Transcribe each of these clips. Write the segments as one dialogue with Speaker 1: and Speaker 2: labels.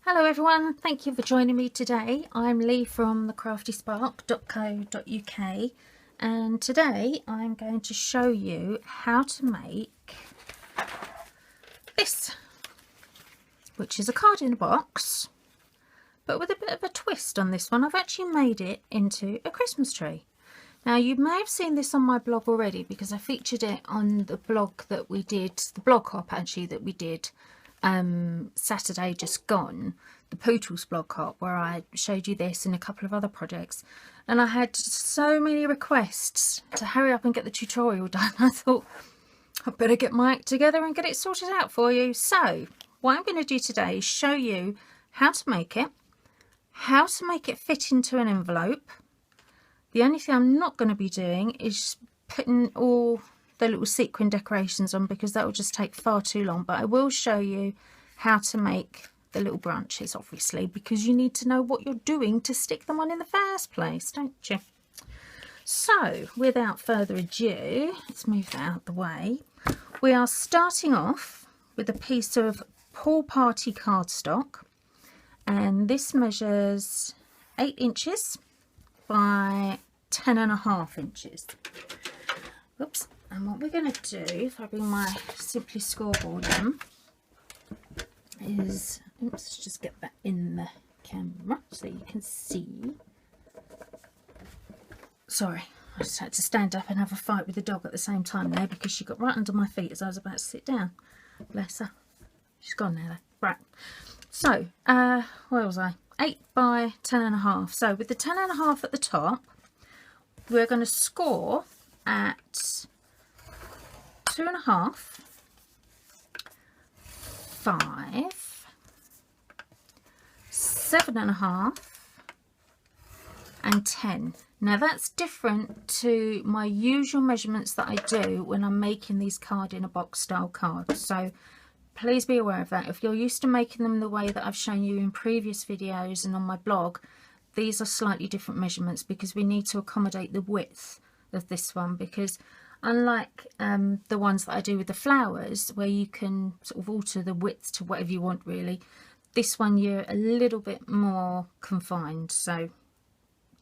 Speaker 1: Hello everyone, thank you for joining me today. I'm Lee from thecraftyspark.co.uk and today I'm going to show you how to make this, which is a card in a box, but with a bit of a twist on this one. I've actually made it into a Christmas tree. Now you may have seen this on my blog already because I featured it on the blog that we did, the blog hop actually that we did Saturday just gone, the Pootles blog hop, where I showed you this and a couple of other projects, and I had so many requests to hurry up and get the tutorial done. I thought I better get my act together and get it sorted out for you. So what I'm going to do today is show you how to make it fit into an envelope. The only thing I'm not going to be doing is putting all the little sequin decorations on because that will just take far too long, but I will show you how to make the little branches, obviously, because you need to know what you're doing to stick them on in the first place, don't you? So without further ado, let's move that out of the way. We are starting off with a piece of Pool Party cardstock, and this measures 8 inches by 10.5 inches. Oops. And what we're going to do, if I bring my Simply scoreboard in, is, let's just get that in the camera so you can see. Sorry, I just had to stand up and have a fight with the dog at the same time there because she got right under my feet as I was about to sit down. Bless her. She's gone now though. Right. So, where was I? 8 by 10.5. So with the 10.5 at the top, we're going to score at 2.5, 5, 7.5 and 10. Now that's different to my usual measurements that I do when I'm making these card in a box style cards, so please be aware of that. If you're used to making them the way that I've shown you in previous videos and on my blog, these are slightly different measurements because we need to accommodate the width of this one, because unlike the ones that I do with the flowers where you can sort of alter the width to whatever you want really, this one you're a little bit more confined, so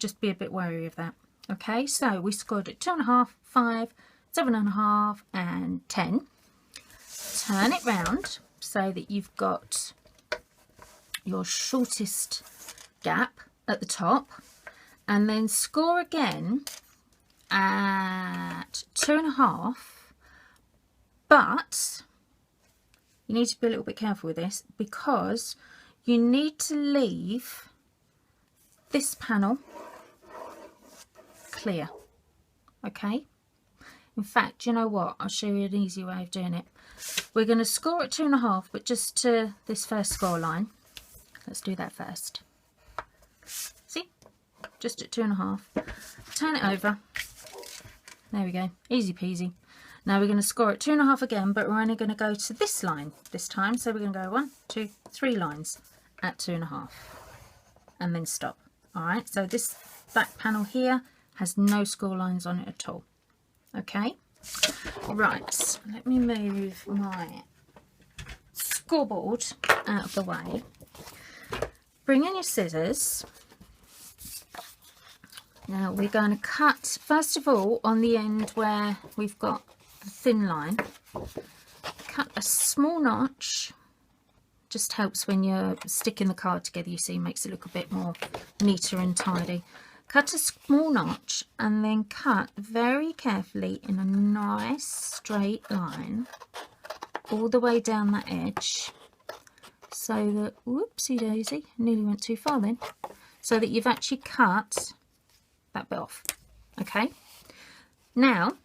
Speaker 1: just be a bit wary of that. Okay, so we scored at 2.5, 5, 7.5 and 10. Turn it round so that you've got your shortest gap at the top, and then score again at 2.5, but you need to be a little bit careful with this because you need to leave this panel clear. Okay, in fact, you know what, I'll show you an easy way of doing it. We're going to score at 2.5, but just to this first score line. Let's do that first. See, just at 2.5. Turn it over. There we go, easy peasy. Now we're going to score at 2.5 again, but we're only going to go to this line this time. So we're going to go 1, 2, 3 lines at 2.5 and then stop. All right, so this back panel here has no score lines on it at all. Okay, right, let me move my scoreboard out of the way. Bring in your scissors. Now we're going to cut, first of all, on the end where we've got the thin line, cut a small notch. Just helps when you're sticking the card together, you see, makes it look a bit more neater and tidy. Cut a small notch and then cut very carefully in a nice straight line all the way down that edge, so that, whoopsie daisy, nearly went too far then, so that you've actually cut that bit off. Okay, now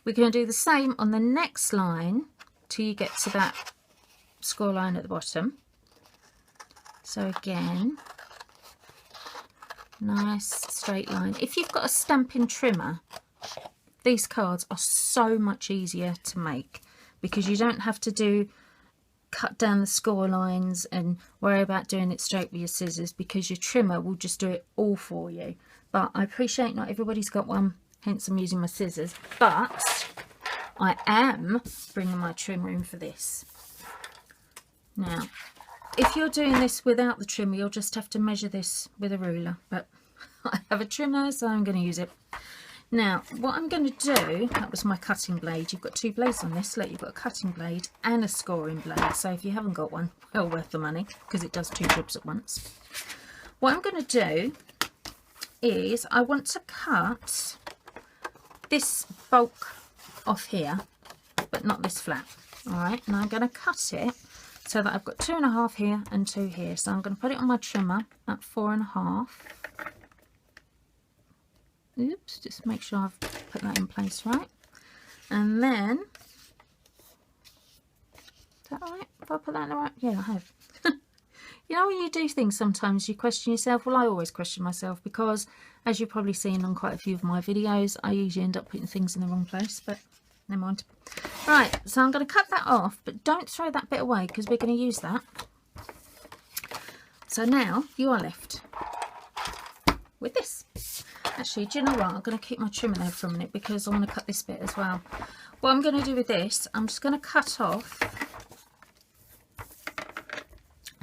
Speaker 1: we're going to do the same on the next line till you get to that score line at the bottom. So again, nice straight line. If you've got a Stampin trimmer, these cards are so much easier to make because you don't have to cut down the score lines and worry about doing it straight with your scissors, because your trimmer will just do it all for you. But I appreciate not everybody's got one, hence I'm using my scissors, but I am bringing my trimmer in for this. Now if you're doing this without the trimmer, you'll just have to measure this with a ruler, but I have a trimmer, so I'm going to use it. Now, what I'm going to do, that was my cutting blade. You've got two blades on this. Look, you've got a cutting blade and a scoring blade. So if you haven't got one, well worth the money, because it does two jobs at once. What I'm going to do is I want to cut this bulk off here, but not this flap. All right, and I'm going to cut it so that I've got 2.5 here and 2 here. So I'm going to put it on my trimmer at 4.5. Oops, just make sure I've put that in place right. And then, is that right? Have I put that in the right? Yeah, I have. You know, when you do things sometimes you question yourself. Well, I always question myself because, as you've probably seen on quite a few of my videos, I usually end up putting things in the wrong place, but never mind. Right, so I'm going to cut that off, but don't throw that bit away because we're going to use that. So now you are left with this. Actually, do you know what? I'm going to keep my trimmer there for a minute because I want to cut this bit as well. What I'm going to do with this, I'm just going to cut off.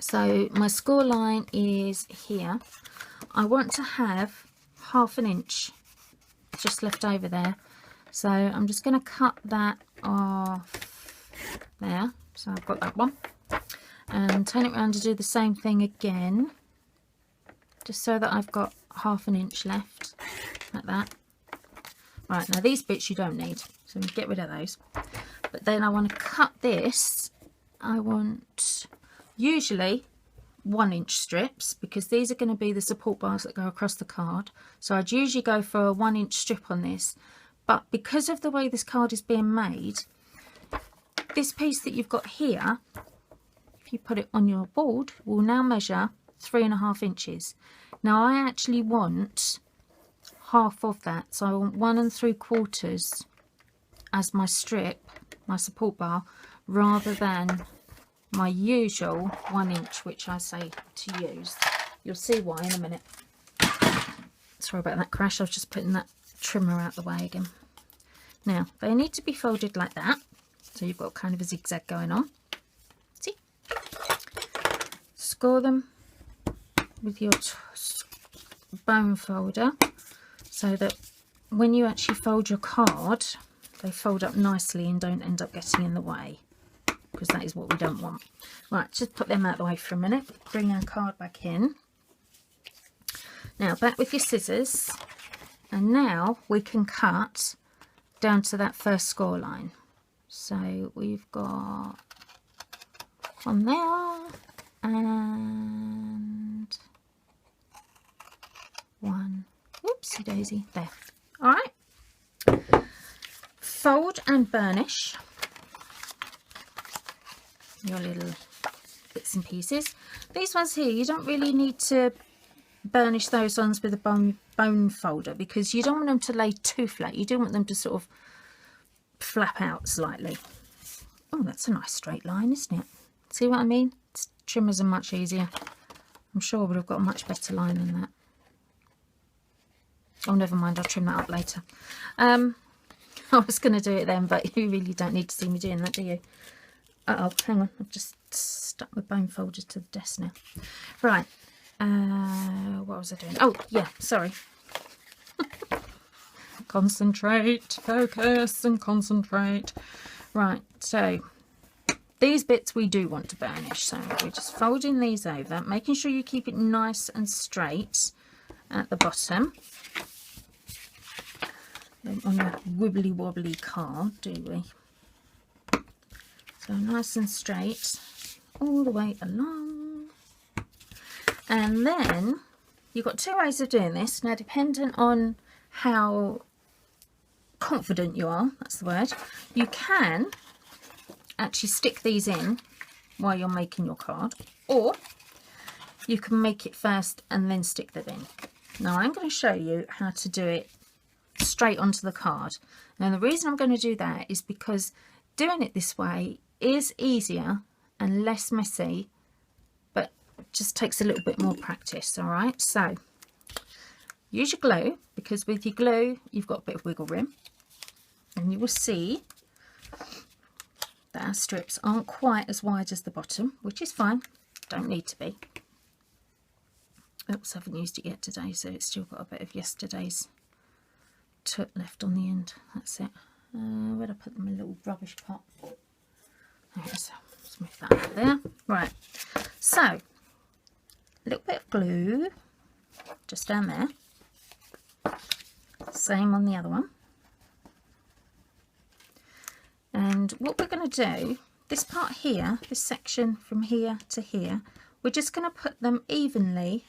Speaker 1: So my score line is here. I want to have 1/2 inch just left over there. So I'm just going to cut that off there. So I've got that one. And turn it around to do the same thing again. Just so that I've got 1/2 inch left, like that. Right, now these bits you don't need, so get rid of those. But then I want to cut this. I want usually 1 inch strips because these are going to be the support bars that go across the card. So I'd usually go for a 1 inch strip on this, but because of the way this card is being made, this piece that you've got here, if you put it on your board, will now measure 3.5 inches. Now I actually want half of that, so I want 1 3/4 as my strip, my support bar, rather than my usual 1 inch, which I say to use. You'll see why in a minute. Sorry about that crash, I was just putting that trimmer out the way again. Now they need to be folded like that, so you've got kind of a zigzag going on. See? Score them with your bone folder so that when you actually fold your card, they fold up nicely and don't end up getting in the way, because that is what we don't want. Right, just put them out the way for a minute. Bring our card back in. Now back with your scissors, and now we can cut down to that first score line. So we've got one there and one, whoopsie daisy, there. All right, fold and burnish your little bits and pieces. These ones here, you don't really need to burnish those ones with a bone folder because you don't want them to lay too flat. You do want them to sort of flap out slightly. Oh, that's a nice straight line, isn't it? See what I mean? Trimmers are much easier. I'm sure I would have got a much better line than that. Oh, never mind, I'll trim that up later. I was going to do it then, but you really don't need to see me doing that, do you? Uh-oh, hang on, I've just stuck my bone folder to the desk now. Right, what was I doing? Oh, yeah, sorry. Concentrate, focus and concentrate. Right, so these bits we do want to burnish, so we're just folding these over, making sure you keep it nice and straight at the bottom. Don't want a wibbly wobbly card, do we? So nice and straight all the way along. And then you've got two ways of doing this. Now, dependent on how confident you are, that's the word, you can actually stick these in while you're making your card, or you can make it first and then stick them in. Now I'm going to show you how to do it straight onto the card. Now the reason I'm going to do that is because doing it this way is easier and less messy, but just takes a little bit more practice. All right, so use your glue, because with your glue you've got a bit of wiggle room, and you will see that our strips aren't quite as wide as the bottom, which is fine. don't need to be. Oops, I haven't used it yet today, so it's still got a bit of yesterday's toot left on the end. That's it. Where'd I put them in a little rubbish pot? There it is. Let's move that out there. Right, so a little bit of glue just down there. Same on the other one. And what we're going to do, this part here, this section from here to here, we're just going to put them evenly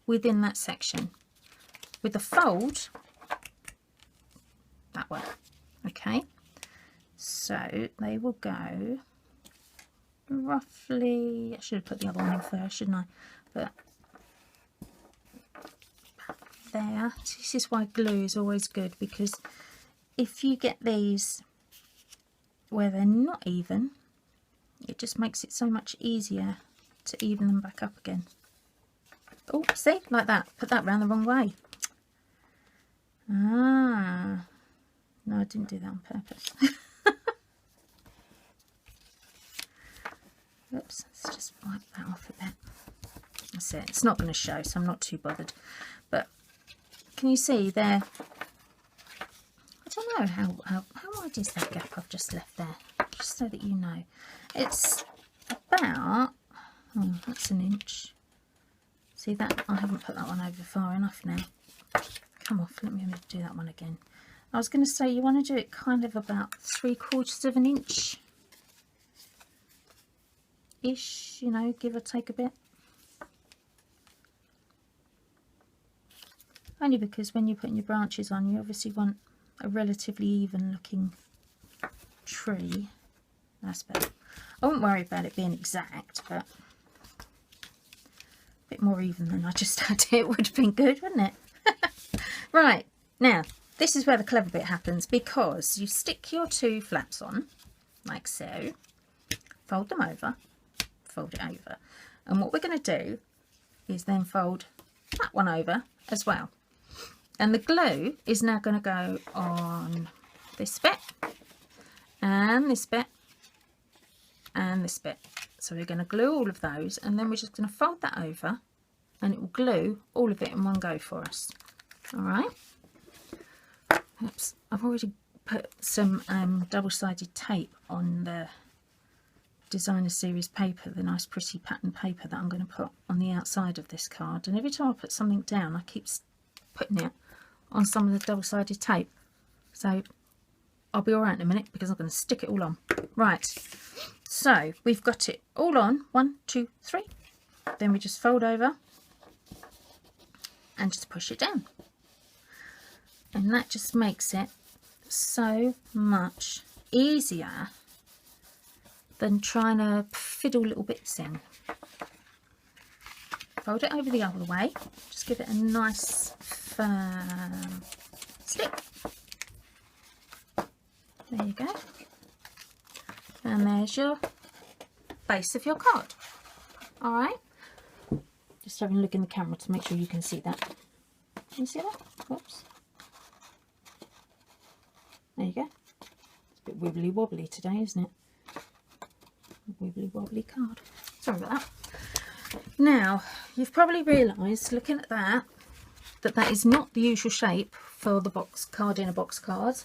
Speaker 1: within that section with the fold that way. Okay, so they will go roughly, I should have put the other one in first, shouldn't I? But there, this is why glue is always good, because if you get these where they're not even, it just makes it so much easier to even them back up again. Oh, see, like that. Put that round the wrong way. Ah, no, I didn't do that on purpose. Oops, let's just wipe that off a bit. That's it. It's not going to show, so I'm not too bothered. But can you see there? I don't know how wide is that gap I've just left there, just so that you know. It's about, oh, that's an inch. See that? I haven't put that one over far enough now. Come off, let me do that one again. I was going to say you want to do it kind of about 3/4 of an inch ish, you know, give or take a bit. Only because when you're putting your branches on, you obviously want a relatively even looking tree. That's better. I wouldn't worry about it being exact, but a bit more even than I just had it would have been good, wouldn't it? Right, now this is where the clever bit happens, because you stick your two flaps on like so, fold them over, fold it over, and what we're going to do is then fold that one over as well. And the glue is now going to go on this bit and this bit and this bit. So we're going to glue all of those, and then we're just going to fold that over, and it will glue all of it in one go for us. All right. Oops, I've already put some double-sided tape on the designer series paper, the nice pretty pattern paper that I'm going to put on the outside of this card. And every time I put something down, I keep putting it on some of the double-sided tape. So I'll be all right in a minute, because I'm going to stick it all on. Right, so we've got it all on. 1, 2, 3. Then we just fold over and just push it down. And that just makes it so much easier than trying to fiddle little bits in. Fold it over the other way. Just give it a nice firm stick. There you go. And there's your base of your card. All right. Just having a look in the camera to make sure you can see that. Can you see that? Whoops. There you go. It's a bit wibbly wobbly today, isn't it? A wibbly wobbly card. Sorry about that. Now, you've probably realised, looking at that, that is not the usual shape for the box card in a box card.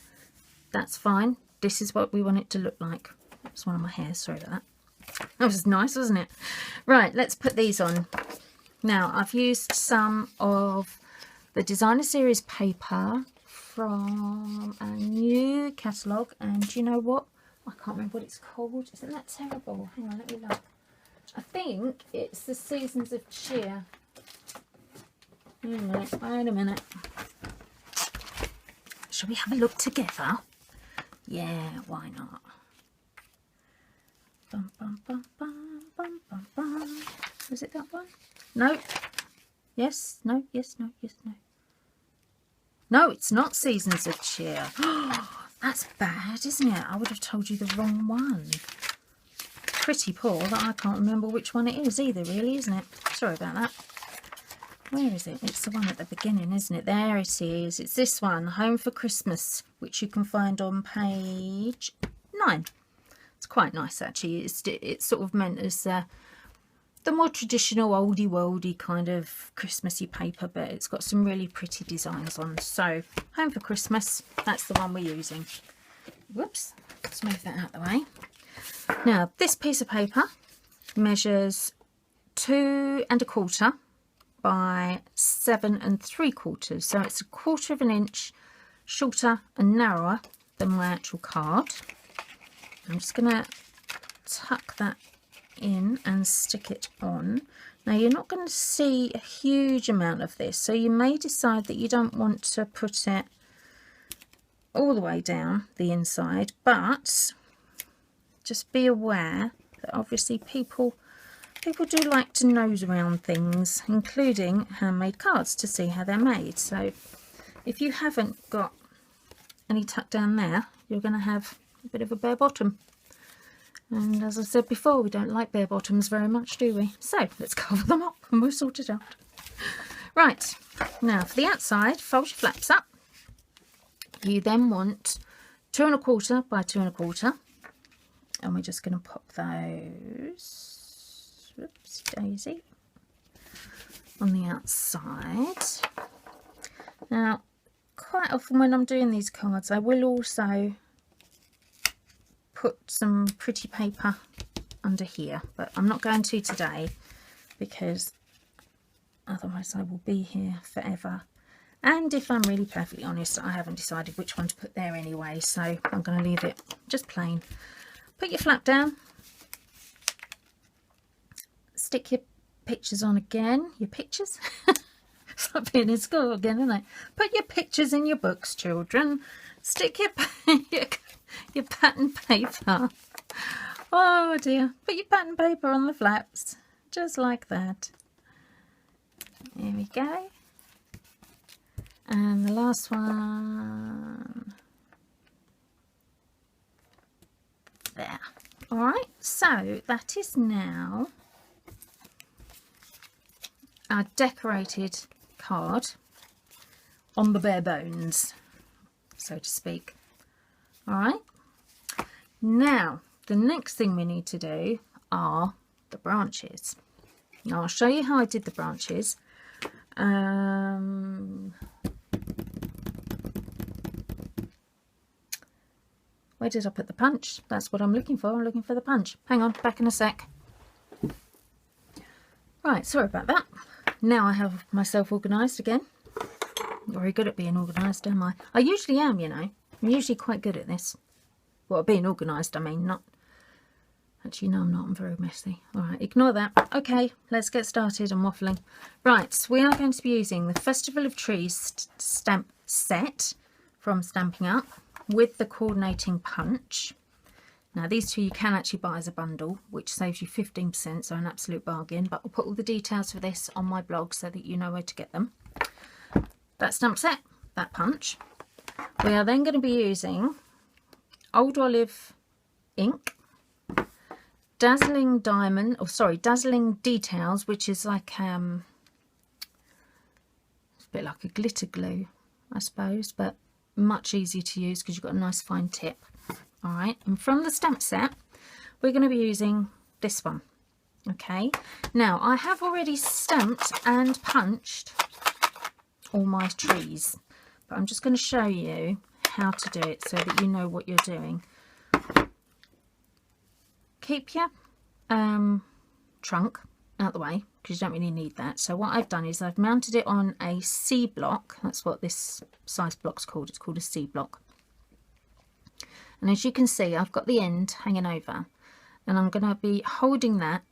Speaker 1: That's fine. This is what we want it to look like. That's one of my hairs. Sorry about that. That was nice, wasn't it? Right, let's put these on. Now, I've used some of the designer series paper from a new catalogue, and you know what? I can't remember what it's called. Isn't that terrible? Hang on, let me look. I think it's the Seasons of Cheer. Wait a minute. Shall we have a look together? Yeah, why not? Bum, bum, bum, bum, bum, bum, bum. Was it that one? No. Yes, no, yes, no, yes, no. No, it's not Seasons of Cheer. That's bad, isn't it? I would have told you the wrong one. Pretty poor that I can't remember which one it is either, really, isn't it? Sorry about that. Where is it? It's the one at the beginning, isn't it? There it is. It's this one, Home for Christmas, which you can find on page 9. It's quite nice, actually. It's sort of meant as the the more traditional oldie worldy kind of Christmassy paper, but it's got some really pretty designs on. So Home for Christmas, that's the one we're using. Whoops, let's move that out of the way. Now this piece of paper measures 2 1/4 by 7 3/4, so it's 1/4 of an inch shorter and narrower than my actual card. I'm just going to tuck that in and stick it on. Now you're not going to see a huge amount of this, so you may decide that you don't want to put it all the way down the inside, but just be aware that obviously people do like to nose around things, including handmade cards, to see how they're made. So if you haven't got any tuck down there, you're going to have a bit of a bare bottom. And as I said before, we don't like bare bottoms very much, do we? So let's cover them up and we'll sort it out. Right, now for the outside, fold your flaps up. You then want 2 1/4 by 2 1/4, and we're just going to pop those, whoops daisy, on the outside. Now, quite often when I'm doing these cards, I will also put some pretty paper under here, but I'm not going to today because otherwise I will be here forever. And if I'm really perfectly honest, I haven't decided which one to put there anyway, so I'm going to leave it just plain. Put your flap down, stick your pictures on again. Your pictures? It's like being in school again, isn't it? Put your pictures in your books, children. Stick your pattern paper. Oh dear. Put your pattern paper on the flaps, just like that. There we go. And the last one. There. Alright, so that is now our decorated card on the bare bones, so to speak. Alright, now the next thing we need to do are the branches. Now I'll show you how I did the branches. Where did I put the punch? That's what I'm looking for. I'm looking for the punch. Hang on, back in a sec. Right, sorry about that. Now I have myself organised again. Very good at being organised, am I? I usually am, you know. I'm usually quite good at this. Well, being organised, I mean, not... Actually, no, I'm not. I'm very messy. All right, ignore that. Okay, let's get started. I'm waffling. Right, so we are going to be using the Festival of Trees stamp set from Stampin' Up with the coordinating punch. Now, these two you can actually buy as a bundle, which saves you 15%, so an absolute bargain. But I'll put all the details for this on my blog so that you know where to get them. That stamp set, that punch. We are then going to be using Old Olive ink, Dazzling Details, which is like it's a bit like a glitter glue, I suppose, but much easier to use because you've got a nice fine tip. All right, and from the stamp set we're going to be using this one. Okay, now I have already stamped and punched all my trees, but I'm just going to show you how to do it so that you know what you're doing. Keep your trunk out the way because you don't really need that. So what I've done is I've mounted it on a C block. That's what this size block's called. It's called a C block. And as you can see, I've got the end hanging over, and I'm going to be holding that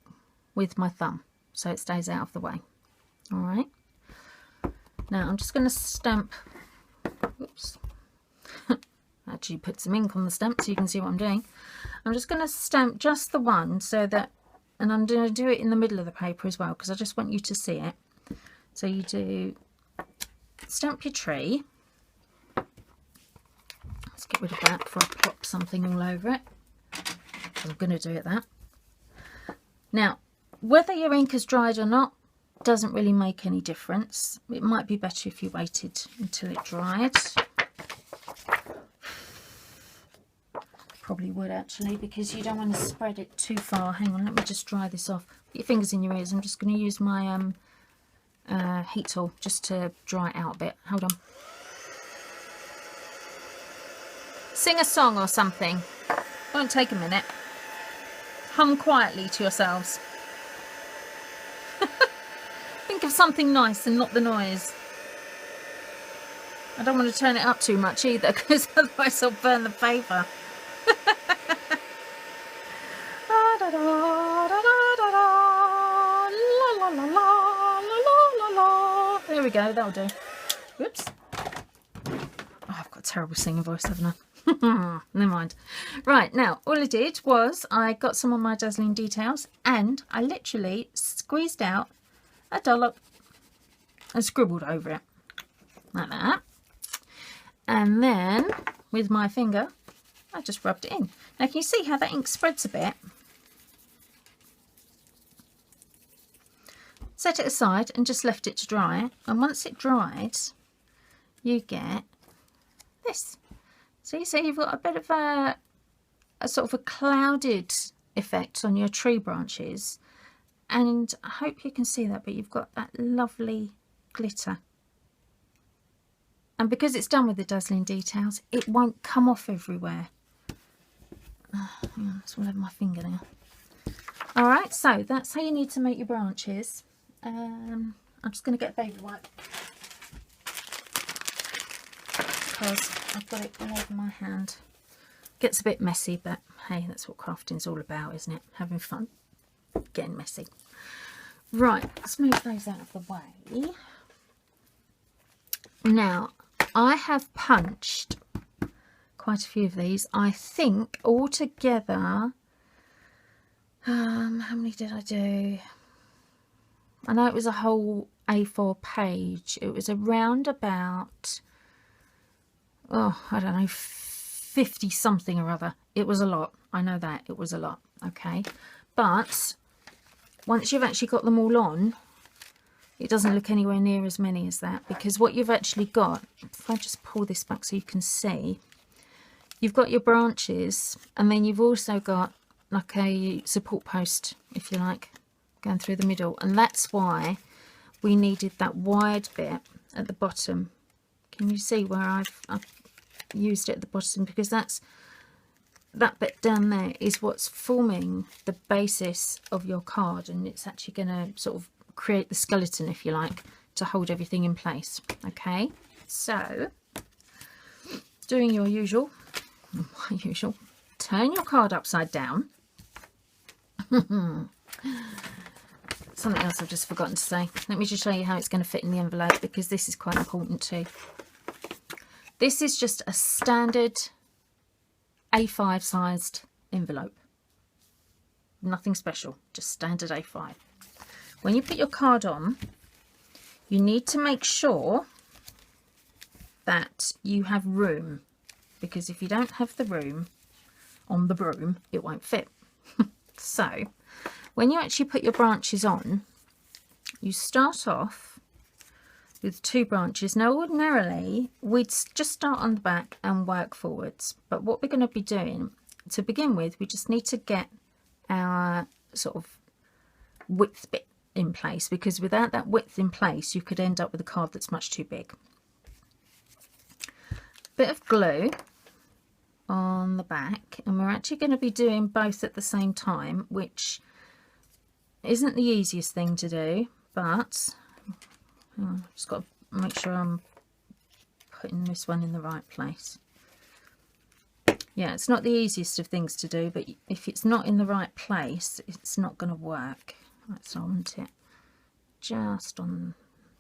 Speaker 1: with my thumb so it stays out of the way. All right. Now I'm just going to stamp. Oops. Actually put some ink on the stamp so you can see what I'm doing. I'm just going to stamp just the one so that, and I'm going to do it in the middle of the paper as well because I just want you to see it. So you do stamp your tree. Let's get rid of that before I plop something all over it. I'm going to do it that. Now, whether your ink is dried or not doesn't really make any difference. It might be better if you waited until it dried. probably would actually, because you don't want to spread it too far. Hang on, let me just dry this off. Put your fingers in your ears. I'm just going to use my heat tool just to dry it out a bit. Hold on. Sing a song or something. Won't take a minute. Hum quietly to yourselves. Think of something nice and not the noise. I don't want to turn it up too much either, because otherwise I'll burn the paper. There we go, that'll do. Whoops. Oh, I've got a terrible singing voice, haven't I? Never mind. Right, now all I did was I got some of my dazzling details and I literally squeezed out a dollop and scribbled over it like that, and then with my finger I just rubbed it in. Now can you see how that ink spreads a bit? Set it aside and just left it to dry, and once it dried you get this. So you see you've got a bit of a sort of a clouded effect on your tree branches, and I hope you can see that, but you've got that lovely glitter. And because it's done with the dazzling details, it won't come off everywhere. Hang on, that's all over my finger now. Alright, so that's how you need to make your branches. I'm just going to get a baby wipe, because I've got it all over my hand. Gets a bit messy, but hey, that's what crafting's all about, isn't it? Having fun, getting messy. Right, let's move those out of the way. Now, I have punched quite a few of these. I think altogether, how many did I do? I know it was a whole A4 page. It was around about, oh, I don't know, 50 something or other. It was a lot. I know that it was a lot. Okay, but once you've actually got them all on, it doesn't look anywhere near as many as that, because what you've actually got, if I just pull this back so you can see, you've got your branches, and then you've also got like a support post, if you like, going through the middle, and that's why we needed that wide bit at the bottom. Can you see where I've used it at the bottom? Because that bit down there is what's forming the basis of your card, and it's actually going to sort of create the skeleton, if you like, to hold everything in place. Okay, so doing your usual, my usual, turn your card upside down. Something else I've just forgotten to say. Let me just show you how it's going to fit in the envelope, because this is quite important too. This is just a standard A5 sized envelope. Nothing special, just standard A5. When you put your card on, you need to make sure that you have room, because if you don't have the room on the broom, it won't fit. So when you actually put your branches on, you start off with 2 branches. Now ordinarily we'd just start on the back and work forwards, but what we're going to be doing to begin with, we just need to get our sort of width bit in place, because without that width in place you could end up with a card that's much too big. Bit of glue on the back, and we're actually going to be doing both at the same time, which isn't the easiest thing to do, but I've just got to make sure I'm putting this one in the right place. Yeah, it's not the easiest of things to do, but if it's not in the right place, it's not going to work. That's on it, just on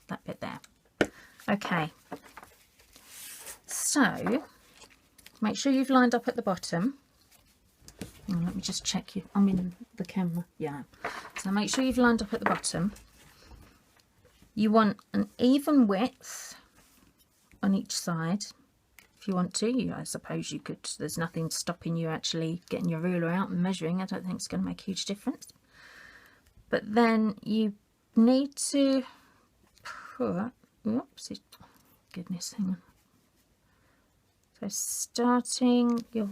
Speaker 1: that bit there. Okay, so make sure you've lined up at the bottom. Let me just check you. I'm in the camera. Yeah. So make sure you've lined up at the bottom. You want an even width on each side. If you want to, I suppose you could. There's nothing stopping you actually getting your ruler out and measuring. I don't think it's going to make a huge difference. But then you need to put, oops, goodness, hang on. So starting your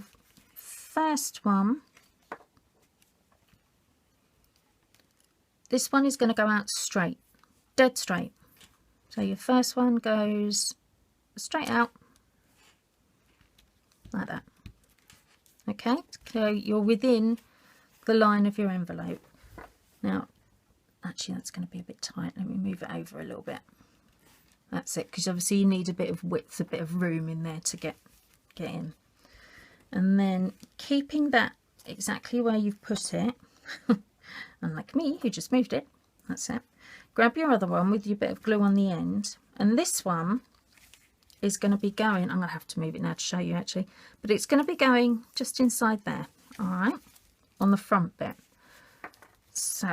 Speaker 1: first one, this one is going to go out straight, dead straight. So your first one goes straight out like that. Okay, so you're within the line of your envelope. Now, actually that's going to be a bit tight. Let me move it over a little bit. That's it, because obviously you need a bit of width, a bit of room in there to get in. And then keeping that exactly where you've put it, unlike me who just moved it, that's it. Grab your other one with your bit of glue on the end, and this one is going to be going, I'm going to have to move it now to show you actually, but it's going to be going just inside there, all right, on the front bit. So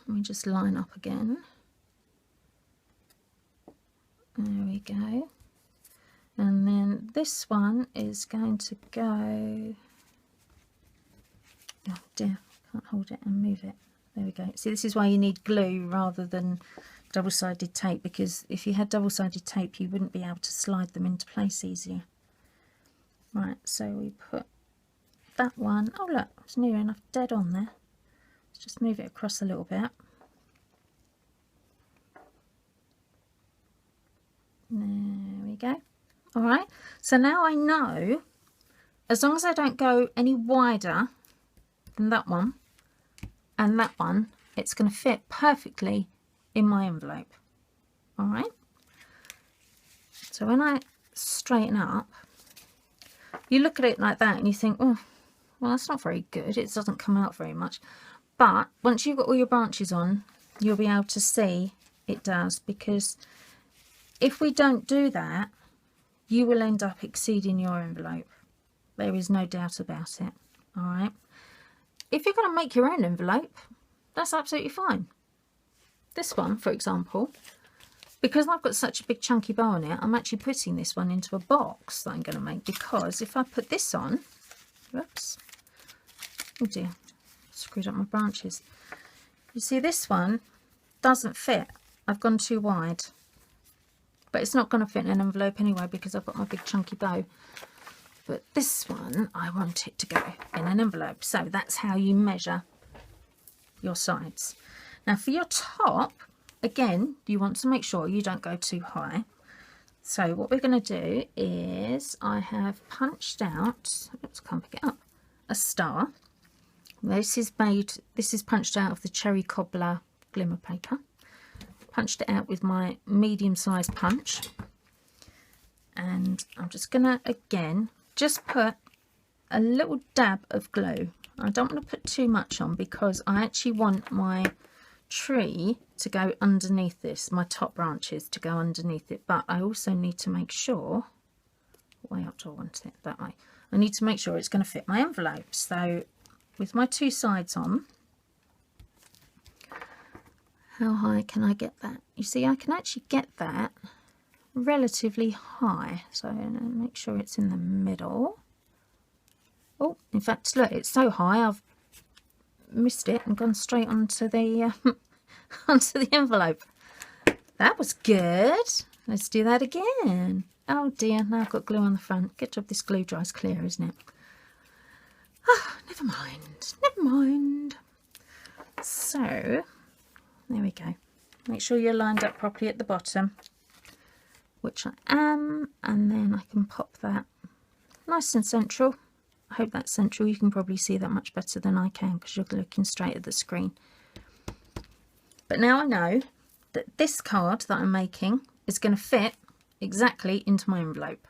Speaker 1: let me just line up again. There we go. And then this one is going to go, oh dear, can't hold it and move it. There we go. See, this is why you need glue rather than double-sided tape, because if you had double-sided tape you wouldn't be able to slide them into place easier. Right, so we put that one, oh look, it's near enough dead on there. Let's just move it across a little bit. There we go. All right, so now I know, as long as I don't go any wider than that one and that one, it's going to fit perfectly in my envelope. All right, so when I straighten up, you look at it like that and you think, oh, well, that's not very good, it doesn't come out very much. But once you've got all your branches on, you'll be able to see it does, because if we don't do that, you will end up exceeding your envelope. There is no doubt about it. All right. If you're going to make your own envelope, that's absolutely fine. This one, for example, because I've got such a big chunky bow on it, I'm actually putting this one into a box that I'm going to make, because if I put this on, whoops, oh dear, screwed up my branches. You see, this one doesn't fit. I've gone too wide. But it's not going to fit in an envelope anyway because I've got my big chunky bow. But this one, I want it to go in an envelope. So that's how you measure your sides. Now for your top, again, you want to make sure you don't go too high. So what we're going to do is I have punched out, let's come pick it up, a star. This is punched out of the Cherry Cobbler glimmer paper. Punched it out with my medium-sized punch, and I'm just gonna again just put a little dab of glue. I don't want to put too much on because I actually want my tree to go underneath this, my top branches to go underneath it, but I also need to make sure, way up do I want it, that way, I need to make sure it's going to fit my envelope. So with my two sides on, how high can I get that? You see, I can actually get that relatively high. So make sure it's in the middle. Oh, in fact, look, it's so high I've missed it and gone straight onto the onto the envelope. That was good. Let's do that again. Oh dear, now I've got glue on the front. Good job this glue dries clear, isn't it? Ah, never mind. Never mind. So there we go. Make sure you're lined up properly at the bottom, which I am, and then I can pop that nice and central. I hope that's central. You can probably see that much better than I can because you're looking straight at the screen. But now I know that this card that I'm making is going to fit exactly into my envelope.